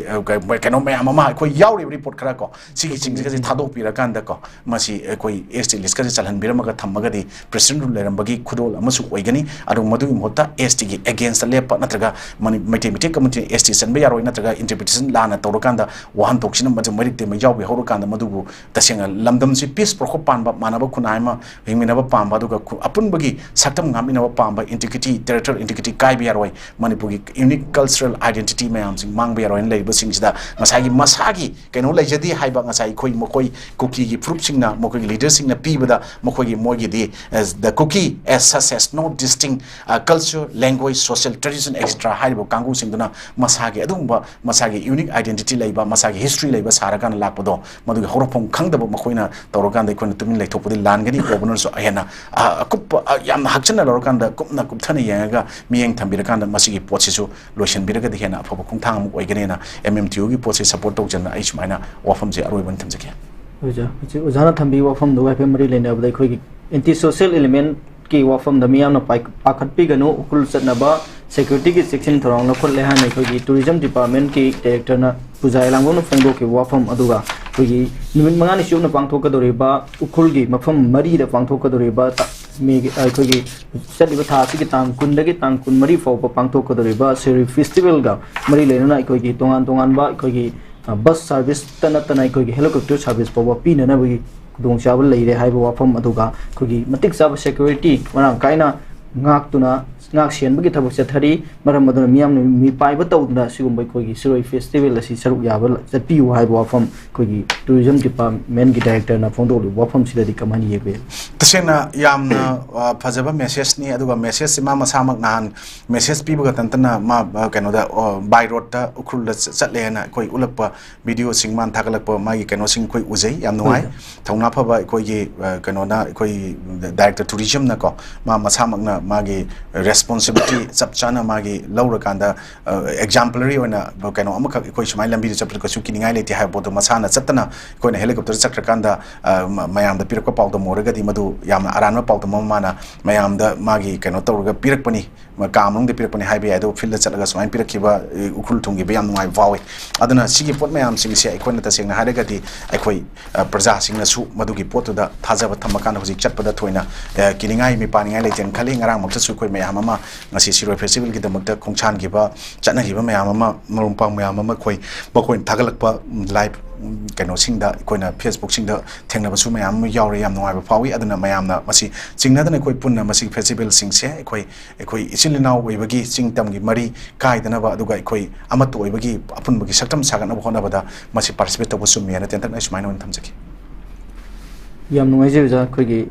कनो मयाम अमा अखोइ याउरि रिपोर्ट खरा को सिगी सिंगजि थादो पीरकांदा को मसी अखोइ एसटी लिस्ट का चलहन बिरमगा थमगदि प्रेसिडेंट रूल लेरंबगी खुदोल अमसु ओइगनि अदु मदुगी मोता एसटी की अगेंस्ट लेप नत्रगा mathematic committee ST Sanbe यारोय नत्रगा interpretation लाना तौरकांदा वाहन तोक्सिन मज मरिते म यावबे हौरकांदा मदुगु तसेंग लमदम सि पीस प्रोखो पानबा मानबा खुनायमा हिमिनबा पांबा दुगा अपुनबगी सक्तम गामिनबा पांबा इंटीग्रिटी टेरिटोरियल इंटीग्रिटी काइबे यारोय मणिपुरगी यूनिक कल्चरल आइडेंटिटी मयाम सिंग मांगबे यारोय लेबा सिंगसिदा मसागी मसागी कनो लेजदी हाइबा मसाई खोइ मखोइ कुकी की प्रूफ सिंगना मखोइ लीडर सिंगना पीबदा मखोइ मोगी दी the Kuki as such as no distinct culture language social tradition extra हाइबो कांगु सिंगना मसागी अदुंबा मसागी यूनिक आइडेंटिटी लेबा मसागी हिस्ट्री लेबा सारागान लाकपदो मदुगी हौरफम खंगदबो मखोइना तौरकान देखोन तुमिन लेथोपदि लानगनि गवर्नर सो अहेना कुप याम हक्चन लौरकान कुपना कुपथन येंगा मियेंग थंबिरकान मसिगी पोचिसु लोशन बिरगदि हेना अफब खुंथांग ओइगनेना एमएमटीयू की पोचे सपोर्ट तौजन आई सुमाइना वाफम जे अरोइबन थमजके ओजाना थंबी वाफम दो एफएम मरी लेनबदा खोगी एंटी सोशल एलिमेंट की वाफम द मियाम पाखटपीगनो उकुल चतनबा सिक्योरिटी की सेक्शन थोरांग लखोले हाने खोगी टूरिज्म डिपार्टमेंट की डायरेक्टर ना पुजाय लांगोन फोंदो के वाफम अदुगा खोगी निमित मंगानि सुना पांथोकदोरिबा उकुल की मफम मरी द पांथोकदोरिबा मी खोगी चलिबा थासी की तांग कुंदगी तांग कुन मरी फौबा पांथोकदोरिबा सेरी फेस्टिवल गा मरी लेना खोगी तोंगान तोंगान बा खोगी बस सर्विस तना खोगी हेलीकॉप्टर सर्विस फौबा पीनना बगी खुदोंग चाबल लेरे हाइबा वाफम अदुगा खोगी मतिक चाबा सिक्योरिटी मरांग काइना ngak tuna ngak sian bagi thabak chathari maram aduna miyam mi paiba tawduna sigumbai khogi siroi festival asi saruk yaba chatpiu haiba wafam khogi tourism department gi director na phongdolu wafam sidadi kamani yebe तसेंना यामना फजबा message नि अदुगा message सिमा मसामक नान message पीबगा तंतना मा कनोदा by road ता उखुल चटलेना कोई उलपा video सिंगमान थागलप मागी कनो सिंग कोई उजै याम नुआई थौना फबा कोई कनोना कोई डायरेक्टर टूरिज्म ना को मा मसामक ना मागी रेस्पोंसिबिलिटी चपचाना मागी लौरकांदा एग्जाम्पलरी ओना कनो अमक कोई समाय लंबी चपल को सुकिनिंगाय लेति हाय बोतो मसाना चतना कोई हेलीकॉप्टर चक्रकांदा मयाम दा पिरको पाउदो मोरगदी मदु याम अरान पाउदो ममाना मयाम दा मागी कनो तौरगा पिरकपनी कामनुंग दे पिरकपनी हाइबे आदो फिल्ड चलगा समाय पिरकिबा उखुल थुंगी बयाम नुआय वावे अदना सिगी पोट मयाम सिंग से अखोन तसेंगना हारगदी अखोई प्रजा सिंगना सु मदुगी पोतुदा थाजबा थमकान हुजिक चटपदा थोइना किनिंगाय मी पानिंगाय लेतेन खले ngarang makta su koi mayam ama ngasi siroi festival gi damakta khongchan gi ba chana gi ba mayam ama marumpang mayam ama koi bakoi thagalakpa live kano singda koina Facebook singda thengna ba su mayam yaure yam nuai ba fawi aduna mayam na masi chingna dana koi punna masi festival sing se koi isilinaw oibagi chingtam gi mari kai dana ba aduga koi amat oibagi apun bagi saktam sagana ba hona ba da masi participate to bu su mena tentak na sumaina on thamjaki yam nuai je ja koi gi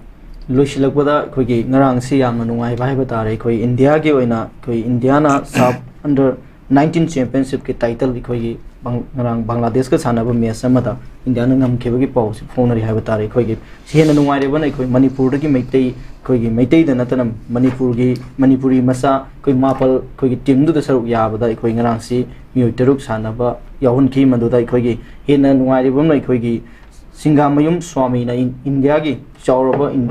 loisilakpada koi gi ngarang si yam nuai bai ba tare koi India gi oina koi Indiana sub under 19 championship ke title koi gi ngarang Bangladesh ka sanaba match amada India na ngam khebagi paw phone ri haiba tare koi gi hena nuai re bana koi Manipur gi maitai koi gi maitai da natana Manipuri masa koi mapal koi gi team du da saruk ya bada koi ngarang si mioi teruk sanaba yahun ki madu da koi gi hena nuai re bana koi gi Singamayum Swami na India gi chauraba in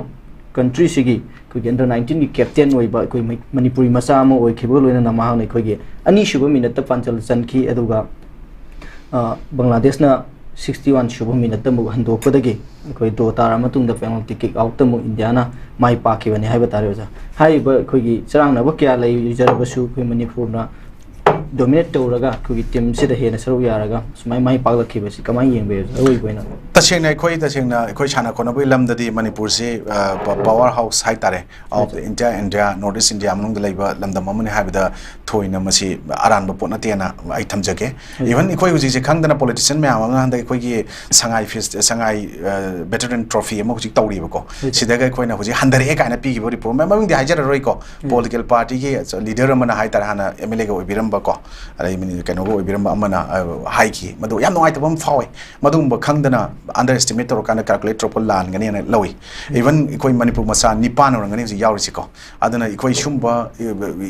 country sigi koi under 19 gi captain oi ba koi Manipuri masa ama oi khebo loina nama ha nei koi gi ani shuba minute ta panchal chanki aduga Bangladesh na 61 shuba minute mu handokpadagi koi do tara matung da penalty kick out mu India na mai pa ki bani haiba tare ja hai ba koi gi charang na ba kya lai user ba su koi Manipur na dominate tawraga koi team se da hena saru yaraga sumai mai pa la khiba si kamai yeng be oi koina तसेंगना अखोई छाना खोनबई लमददी मणिपुर से power house हाइतारे of India North East India मनुंग लैबा लमदम अमने हाबिदा थोइना मसी अरानब पोना तेना आई थमजगे इवन अखोई हुजी जे खंगदना पॉलिटिशियन मे आमा हंदा अखोई Sangai fest Sangai veteran trophy अमो हुजी तौरीबको सिदागा अखोइना हुजी हंदरे ए काइना पीगिबो रिपोर्ट मे ममिंग दि हाइजर रोइको पॉलिटिकल पार्टी के लीडर अमना हाइतार हाना एमएलए गो बिरमबको अरे मिनि कनो गो बिरम अमना हाइकी मदो याम नोआइ तबम फावे मदुम खंगदना underestimate to kind of calculate triple land gani and lowi even koi Manipur masa nipan or ngani yaw risiko adana koi shumba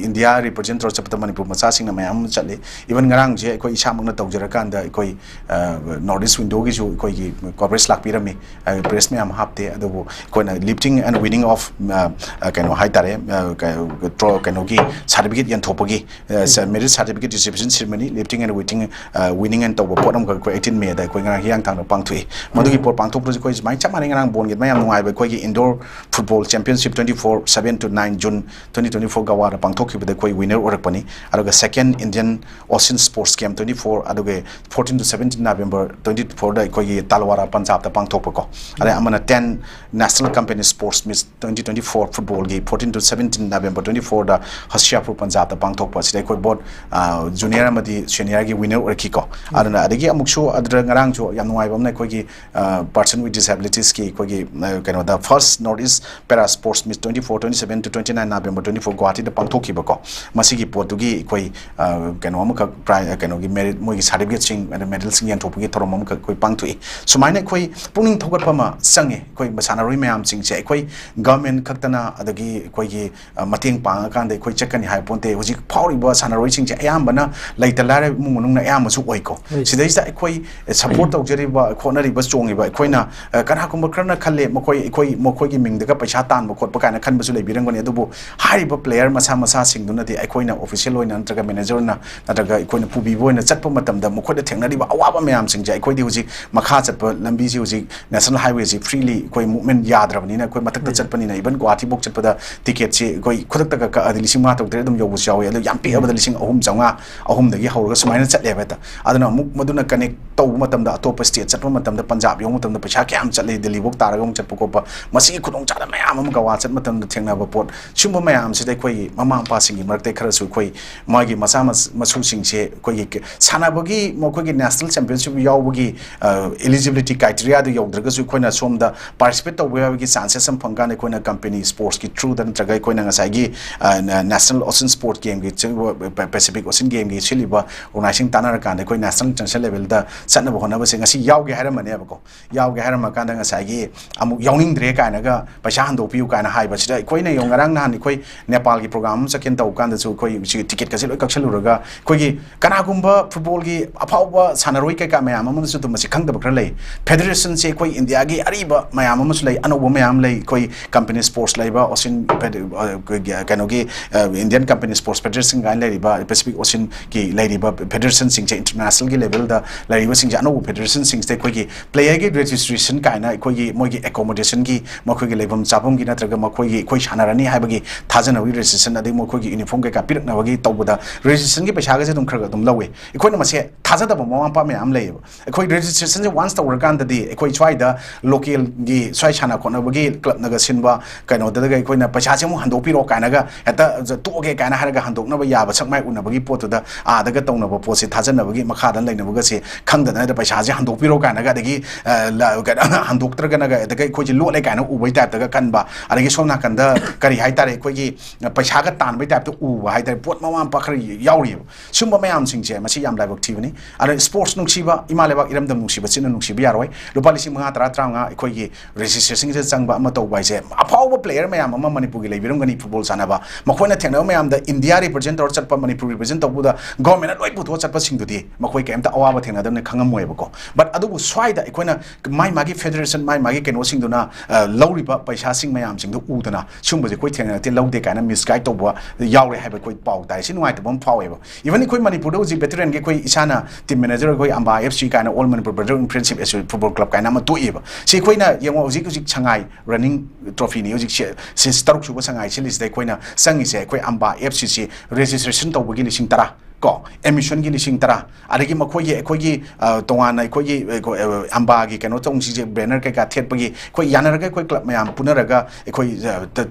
India represent or chapta Manipur masa sing na mayam chale even ngarang je koi ishamang na tawjara kanda koi north east window gi ju koi corporate lak pirami press me am hapte adu koi na lifting and winning of kano high tare kano gi certificate yan thopagi merit certificate distribution ceremony lifting and winning and tobo potom ko 18 May da koi ngarang hiang thang pang thui मधुगी pour पांथोक project कोई माइ चमाने ngarang bon git mayam nuai ba koi indoor football championship 7 to 9 June 2024 gawara pangsthok khibada koi winner orakpani aruga second Indian Ocean Sports Game 24 aruga 14 to 17 November 24 da koi Talwara Punjab da pangsthok ko are amana 10 National Company Sports Meet 2024 football gi 14 to 17 November 24 da Hoshiarpur Punjab da pangsthok pa sidai koi board junior amadi senior gi winner orakhi ko adana adagi amuksho adra ngarang jo yam nuai bam na koi person with disabilities ki koi kano the first Northeast Para Sports Meet 24 27 to 29 November 24 Guwahati da pangthoki ba ko masigi potugi koi kano amka kano gi merit moi gi certificate sing and medal sing yan thopugi thorom amka koi pangthui sumaina koi puning thogat pama sange koi masana roi mayam sing che koi government khaktana adagi koi gi mateng pang kan de koi chekani hai ponte hoji phauri ba sana roi sing che ayam bana laitala munung na ayam su oi ko sidai sa koi support tawjari ba khonari ba chongi ba koina kana kumba krana khalle mokoi gi ming daga paisa tan bo khot pa kana khan basu lebirang gani adubu hari ba player masa sing duna di koina official oina antraga manager na nataga koina pubi boina chatpa matam da mokoi da thengna ri ba awaba mayam sing jai koi di huji makha chatpa lambi ji huji national highway ji freely koi movement yadrabani na koi matak ta chatpani na even Guwahati bok chatpa da ticket ji koi khudak ta ka adili sing ma tok dre dum yobu chawi adu yam pi abada lising ahum changa 5 ahumdagi hawraga sumaina chatle beta aduna amuk maduna connect tawbu matamda atopa state chatpa matamda Punjab yong matamda paisa kyam chatle Delhi bok taraga mung chatpa kopa masi khudong chada mayam am gawa chat matamda thengna ba pot sumba mayam sidai khoi mama pa singi marakte khara su khoi magi masa masu singse khoi sanabagi mokhoi national championship yawbagi eligibility criteria du yawdraga su khoina somda participate tawbagi chances am phangane khoina company sports ki through dan tragai khoina ngasai gi national ocean sport game gi Pacific Ocean game gi siliba organizing tanara kan khoi national international level da satna bahona ba sing asi yawge haramane ba ko yawge harama kan da ngasai gi amuk yawning dre kana ga paisa hando piu kana hai ba sida khoina yongarang nan khoi Nepal gi program sakin taw kan da su khoi ticket ka siloi kaksaluraga khoi gi kana gumba football gi aphawa sanaroi ka mayam am su tum si khangda bakra lei federation se khoi India gi ariba mayam am su lei anobo mayam lei khoi company sports lei ba ocean kano gi Indian company sports federation ga lei ba Pacific Ocean ki lei ba federation sing che international gi level da lei ba sing ja anobo federation sing te khoi gi player gi registration ka na khoi gi moi gi accommodation gi mo khoi gi lebam chapum gi natraga mo khoi gi khoi sanarani hai ba gi thajana wi registration ade mo khoi gi uniform ka pirak na ba gi tawbuda registration gi paisa ga se dum khraga dum lawe khoi na ma se thajada ba mo pa me am lei khoi registration once the work and the khoi chwai da local gi swai chana khona ba gi club na ga sinba kaino da ga khoi na paisa che mo hando piro ka na ga eta to ge ka na ha ga hando na ba ya ba sakmai una ba gi pot da a da ga tong na ba pot se thajana ba gi makha dan lai na ba ga se khang da na da paisa je hando piro ka na ga da gi hando tra ga na ga da ga khoi ji lo lai ka na u bai ta da ga kan ba a gi som na kan da kari hai ta re khoi gi paisa ga tan bai ta to u ba hai ta pot ma pa khari yauri sumba mayam sing che ma si yam lai bak thi ni ara sports nung siba imale bak iram dam nung siba chin nung siba yaroi lupa lising mga tra nga khoi gi registration je changba ama to bai se aphaw player mayam ama Manipur gi leibiram gani football sana ba makhoi na thengna mayam da India represent or chatpa Manipur represent tabu da government loi putho chatpa sing du di makhoi kem ta awa ba thengna dam ne khangam moi ba ko but adu bu swai da khoi na mai magi federation mai magi keno sing du na lauri ba paisa sing mayam sing du u da na sumba je khoi thengna te lau de ka na misguide to ba yaure hai ba khoi pau dai sin wai ta bom pau ba even khoi Manipur do ji veteran ge khoi isana team manager khoi amba FC kana all Manipur brother friendship football club kana ma to iba si khoi na yengo ji ji changai running trophy ni ji si staruk su ba sangai silis dai khoi na sangi se khoi amba FC si registration to bagi lising tara ko emission gi lising tara adagi ma khoi ye khoi gi tonga na khoi gi amba gi kano tong si je banner ka ka thet bagi khoi yanar ga khoi club mayam punaraga khoi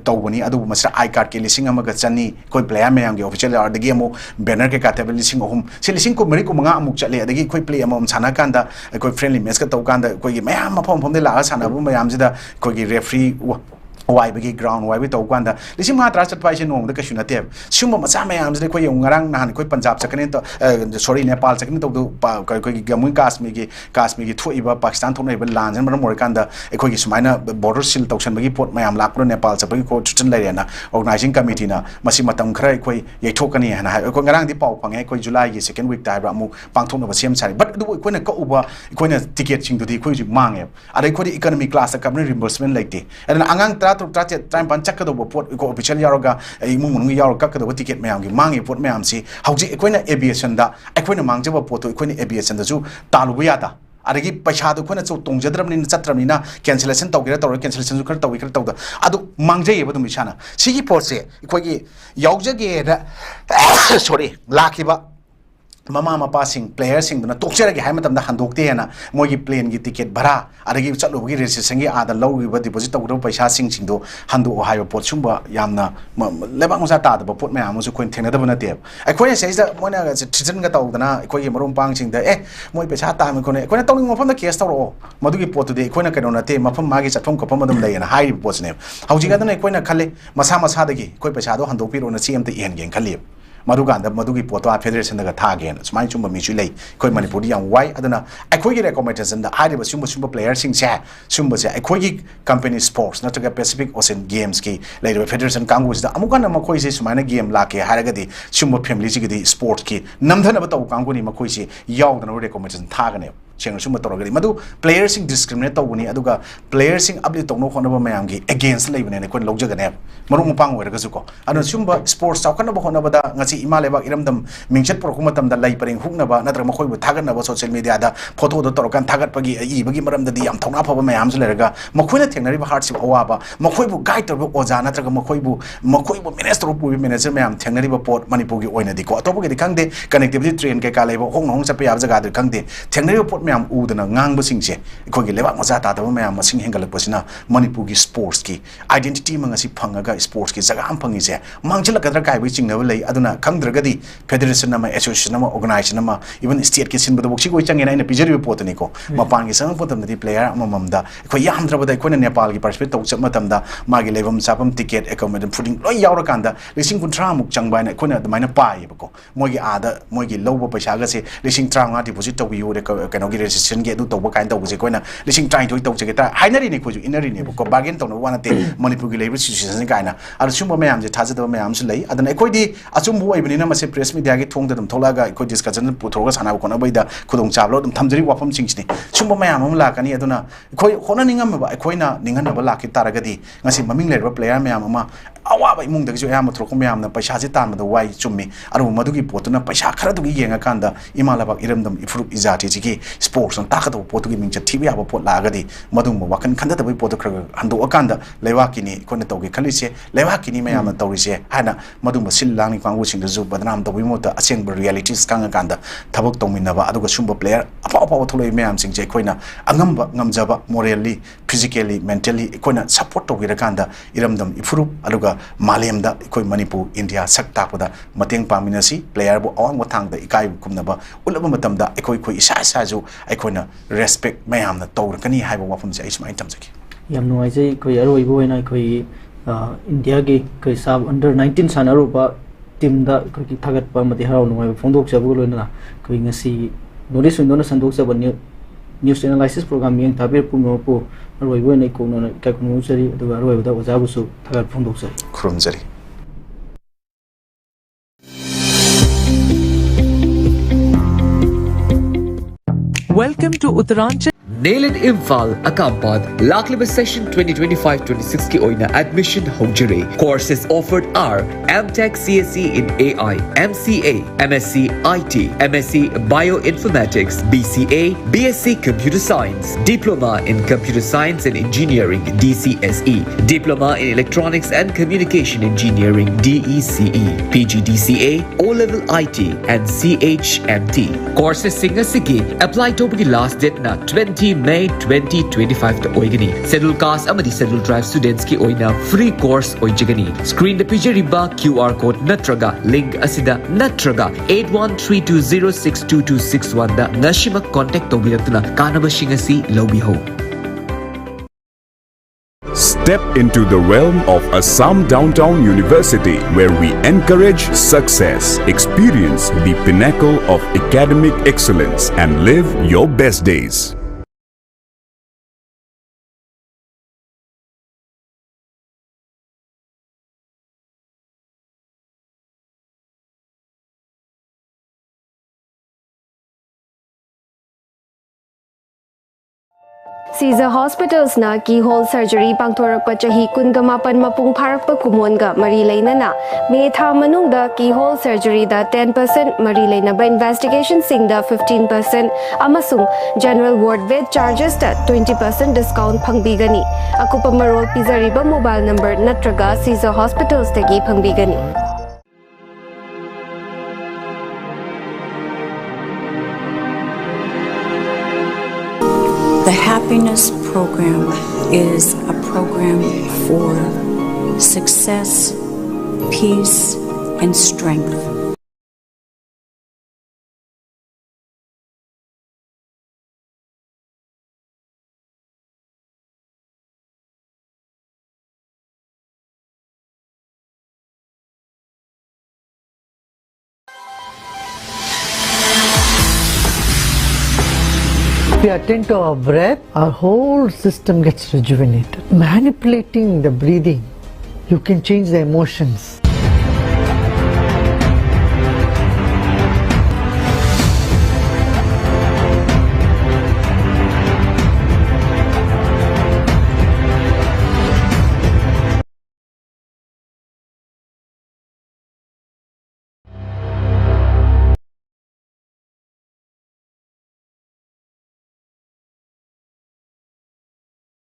to bani adu ma sa I card ke lising ama ga chani khoi player mayam gi official adagi mo banner ka ka table lising ohum si lising ko mari ko manga amuk chale adagi khoi play ama sana kanda khoi friendly match ka to kanda khoi gi mayam ma phom de la sana bu mayam jida khoi gi referee why bagi ground why we to kwanda lising ma tra chat pai se nong da ka shuna te summa ma sa mayam je khoi ngarang nan khoi Punjab chakane to sorry Nepal chakane to do khoi gamun Kashmir gi thoiba Pakistan thonai ba lan jan mor kanda khoi gi sumaina border seal tawsan bagi pot mayam lakro Nepal chapagi ko chutan lai na organizing committee na masi matam khrai khoi yaithokani hana ha khoi ngarang di pau phange khoi July gi second week tai ba mu pangthokna ba sem sari but du khoi na ka uba khoi na ticket sing du di khoi ji mange adai khoi economy class ka reimbursement like te and angang time pan chak do pot ko official yaroga imung mung yaro ka do ticket mayam gi mangi pot mayam si hauji ekoina aviation da ekoina mangjaba pot ekoina aviation da ju talu ya da adagi paisa do khona chu tongjadrabni chatramni na cancellation tawgira tawra cancellation ju khar tawi khar tawda adu mangjai ba dum isana sigi pot se ekoigi yaujage da sorry lakiba mama mapa sing player sing na tokchera gi haimatam da handokte na mogi plane gi ticket bhara adagi chalo gi registration gi ada low gi deposit tawro paisa sing do hando haiba pot sumba yamna lebang musa ta da pot ma amu su koin thena da bana te ai se da mona ga trijan ga tawdana koi gi marom pang sing da moi paisa ta me kone kone tawning mafam da case tawro madugi pot de koi na kano na te mafam magi chathom ko pam dum leina hai pot ne hauji ga da koi na khale masa da gi koi paisa do hando piro na cm te en gen khali maduganda madugi potwa federation daga thagen smai chumba michu lei koi Manipur yang wai adana akoi gi recommendation da haiba sumba player sing cha sumba se akoi gi company sports nataga Pacific Ocean games ki lei federation kangus da amukana makoi se sumaina game la ke haraga di sumba family ji gi sport ki namdhana ba taw kanguni makoi se yaw da recommendation thagane cheng sumba toragari madu player sing discriminate tawuni aduga player sing abli tongno khona ba mayam gi against leibane ne kon logjagane marung mapang wer ga ko anu sumba sports chawkana ba hona bada ngasi ima lebak iramdam mingchat por kuma tamda lai paring hukna ba natra makhoi bu thagat na ba social media da photo do torokan thagat pagi i bagi maram da di am thongna phaba mayam su lerga makhoi na thengnari ba hardship awa ba makhoi bu guide tor bu oja natra ga makhoi bu minister bu manager mayam thengnari ba pot manipur gi oina di ko atopo gi khangde connectivity train ke ka leba hong hong chape ab jaga de khangde thengnari ba pot mayam u dana ngang ba singche ko gi lebak maja ta da mayam masing hengalak pasina manipur gi sports ki identity mangasi phangaga sports ki jaga am phangi se mangchila kadra kai bi chingna lei aduna khangdraga di federation nama association nama organization nama even state ke sin ba bokchi ko changi na ina pijari pot ni ko mapan gi sang potam di player amamda ko yamdra ba da ko nepal gi participate tok chap matamda magi levam sapam ticket accommodation fooding loi yaura kanda lising kuntra muk changba na ko na maina pai ba ko mogi ada mogi lobo paisa ga se lising tranga deposit to yu de kano gi registration ge du to ba kain to se ko na lising trying to se ge ta hainari ni ko ju inari ni ko bargain to no wana te manipur gi labor situation ga na al sumba mayam je thaja do mayam su lei adana ko di achum bu ai bini na mase press media ge thong da dum thola ga ko discussion pu thor ga sana ko na bai da khudong chab lo dum thamjari wafam sing chini sumba mayam am la kani aduna ko hona ningam ba ko na ningan ba la ki taraga di ngasi maming le player mayam ama awa ba imung da ju ya ma thro ko mayam na paisa je tan ma da wai chummi aru madu gi potuna paisa khara du gi yenga kanda imala ba iramdam ifru izati ji gi sports on takata potu gi mingcha tv ya ba pot la ga di madu ma wakan khanda da bai potu khra hando akanda lewa kini ko na to gi khali se lewa kini mayam na tawri se hana madu ma sil lang ni kwangu sing da ju badnam to bi mo ta aseng ba realities kanga kanda thabok tongmin ba aduga sumba player apa apa tholoi mayam sing je koina angamba ngamjaba morally physically mentally koina support to gi kanda iramdam ifru aduga malem da koi manipur india sakta pada mateng paminasi player bu awang wathang da ikai kumna ba ulaba matam da koi isa isa ju koina respect mayam na tawr kani haiba wafum je ismai tamjaki yam noi je koi aroi bo na koi india ge koi sab under 19 sanaru ba team da koi ki thagat pa mati harau noi phondok chabu lo na koi ngasi notice window na sandok sa ban news analysis program yang tabir pumno po aroi bo na ko na ka ko sari da aroi da ojabu su thagat phondok sa khrum jari Welcome to Uttaranchal. Nail it Imphal, Akampad, Laklima Session 2025-26 ki oina admission hojire. Courses offered are MTech CSE in AI, MCA, MSc IT, MSc Bioinformatics, BCA, BSc Computer Science, Diploma in Computer Science and Engineering, DCSE, Diploma in Electronics and Communication Engineering, DECE, PGDCA, O-Level IT and CHMT. Courses singa sige apply to the last date na 20 May 2025 to oigani. Schedule caste amadi schedule tribe students ki oina free course oijagani. Screen the pijariba QR code natraga link asida natraga 8132062261 da nashima contact tobiratna kanaba shingasi lobiho. Step into the realm of Assam Downtown University, where we encourage success, experience the pinnacle of academic excellence, and live your best days. 𝐍𝐄𝐖𝐒 Hospitals na keyhole surgery pangthorakpa chahi 18 mapung pharakpa kumonga mari leinana me tha manungda keyhole surgery da 10% mari leinaba investigation singda 15% amasung general ward bed charges da 20% discount phangbigani akupa marol pizariba mobile number natraga 𝐍𝐄𝐼𝐒 Hospitals tagi phangbigani. The Happiness Program is a program for success, peace, and strength. If we attend to our breath, our whole system gets rejuvenated. Manipulating the breathing, you can change the emotions.